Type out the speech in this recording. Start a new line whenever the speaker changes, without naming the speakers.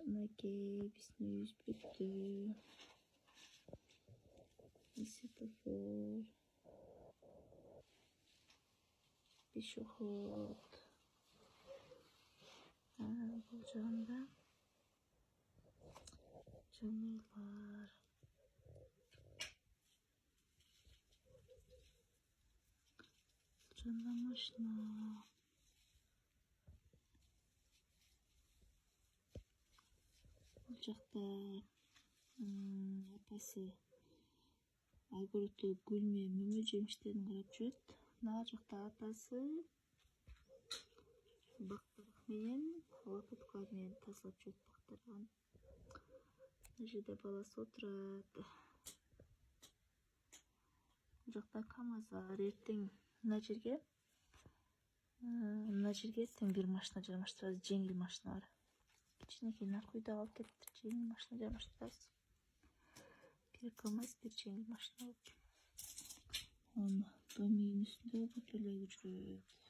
Мынакей биздин үйүбүз бүттү. Светофор. Пешеход. Бул жагында жаныйлар. Жанда машина. Бул жакта апасы огурду, гүл менен мөмө жемиштерин карап жүрөт. Нары жакта атасы бактырык менен лопаткалар менен тазалап жүрөт бактырыгын. Мына жерде баласы отурат. Бул жакта КамАЗдар. Эртең мына жерге эртең бир машина жармаштырабыз, жеңил машиналар. Кичинекей накуйда алып кетиптир, жеңил машина жармаштырабыз. Бир КамАЗ, бир жеңил машина болуп. Аны домигин үстүндө бөтөлөй жүрөт.